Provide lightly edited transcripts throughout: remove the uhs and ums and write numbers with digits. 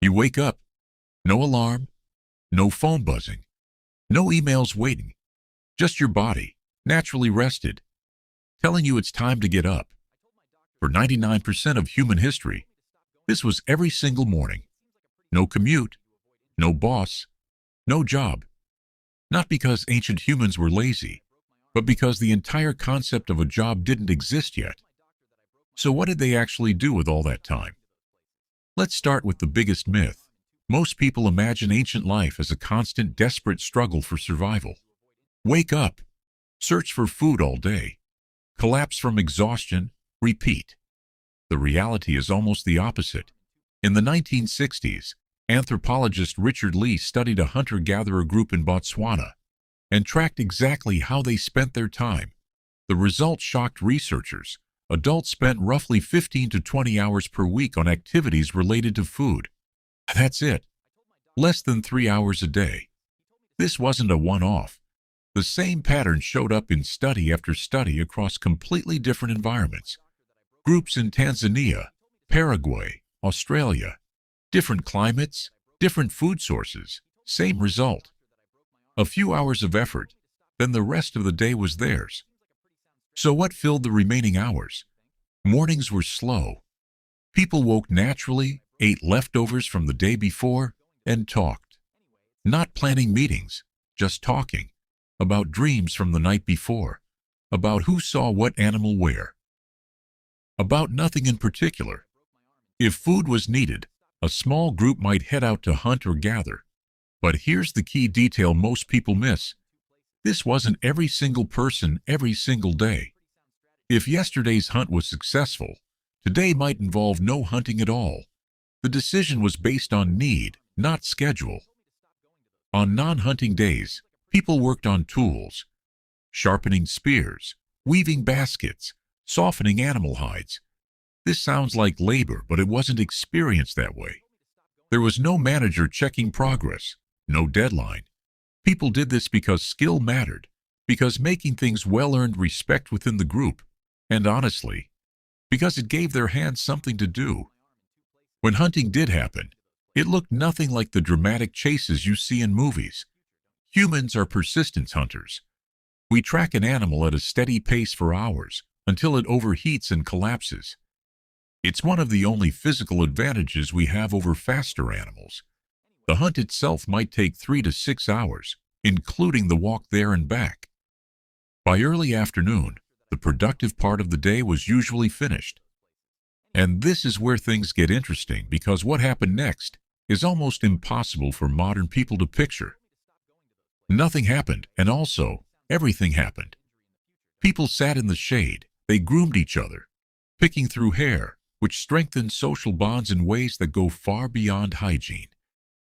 You wake up, no alarm, no phone buzzing, no emails waiting, just your body, naturally rested, telling you it's time to get up. For 99% of human history, this was every single morning. No commute, no boss, no job. Not because ancient humans were lazy, but because the entire concept of a job didn't exist yet. So what did they actually do with all that time? Let's start with the biggest myth. Most people imagine ancient life as a constant, desperate struggle for survival. Wake up, search for food all day, collapse from exhaustion, repeat. The reality is almost the opposite. In the 1960s, anthropologist Richard Lee studied a hunter-gatherer group in Botswana and tracked exactly how they spent their time. The results shocked researchers. Adults spent roughly 15 to 20 hours per week on activities related to food. That's it. Less than 3 hours a day. This wasn't a one-off. The same pattern showed up in study after study across completely different environments. Groups in Tanzania, Paraguay, Australia. Different climates, different food sources, same result. A few hours of effort, then the rest of the day was theirs. So what filled the remaining hours? Mornings were slow. People woke naturally, ate leftovers from the day before, and talked. Not planning meetings, just talking. About dreams from the night before. About who saw what animal where. About nothing in particular. If food was needed, a small group might head out to hunt or gather. But here's the key detail most people miss. This wasn't every single person every single day. If yesterday's hunt was successful, today might involve no hunting at all. The decision was based on need, not schedule. On non-hunting days, people worked on tools, sharpening spears, weaving baskets, softening animal hides. This sounds like labor, but it wasn't experienced that way. There was no manager checking progress, no deadline. People did this because skill mattered, because making things well earned respect within the group, and honestly, because it gave their hands something to do. When hunting did happen, it looked nothing like the dramatic chases you see in movies. Humans are persistence hunters. We track an animal at a steady pace for hours until it overheats and collapses. It's one of the only physical advantages we have over faster animals. The hunt itself might take 3 to 6 hours, including the walk there and back. By early afternoon, the productive part of the day was usually finished. And this is where things get interesting, because what happened next is almost impossible for modern people to picture. Nothing happened, and also, everything happened. People sat in the shade, they groomed each other, picking through hair, which strengthened social bonds in ways that go far beyond hygiene.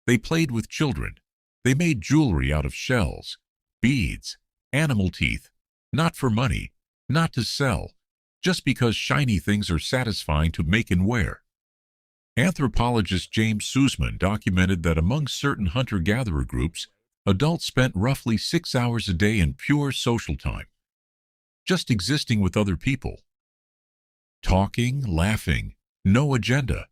They played with children. They made jewelry out of shells, beads, animal teeth, not for money, not to sell, just because shiny things are satisfying to make and wear. Anthropologist James Sussman documented that among certain hunter-gatherer groups, adults spent roughly 6 hours a day in pure social time, just existing with other people. Talking, laughing, no agenda.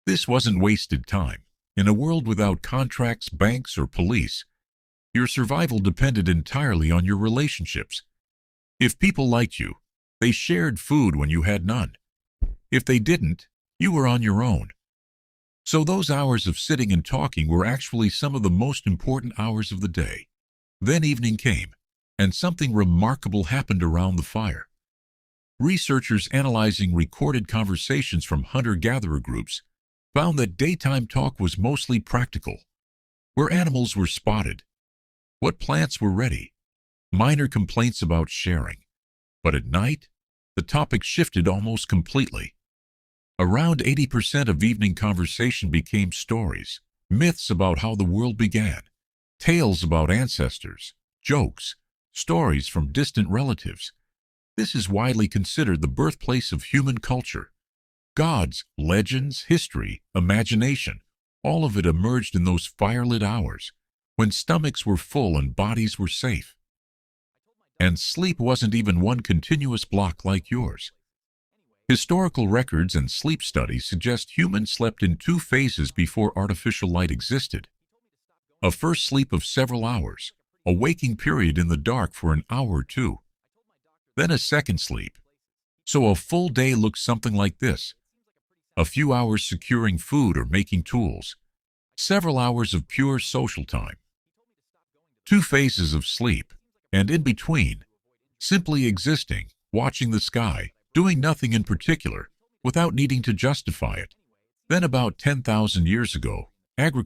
This wasn't wasted time. In a world without contracts, banks, or police, your survival depended entirely on your relationships. If people liked you, they shared food when you had none. If they didn't, you were on your own. So those hours of sitting and talking were actually some of the most important hours of the day. Then evening came, and something remarkable happened around the fire. Researchers analyzing recorded conversations from hunter-gatherer groups found that daytime talk was mostly practical. Where animals were spotted, what plants were ready, minor complaints about sharing. But at night, the topic shifted almost completely. Around 80% of evening conversation became stories, myths about how the world began, tales about ancestors, jokes, stories from distant relatives. This is widely considered the birthplace of human culture. Gods, legends, history, imagination, all of it emerged in those firelit hours, when stomachs were full and bodies were safe. And sleep wasn't even one continuous block like yours. Historical records and sleep studies suggest humans slept in two phases before artificial light existed. A first sleep of several hours, a waking period in the dark for an hour or two. Then a second sleep. So a full day looks something like this. A few hours securing food or making tools. Several hours of pure social time. Two phases of sleep, and in between, simply existing, watching the sky, doing nothing in particular, without needing to justify it. Then about 10,000 years ago, agriculture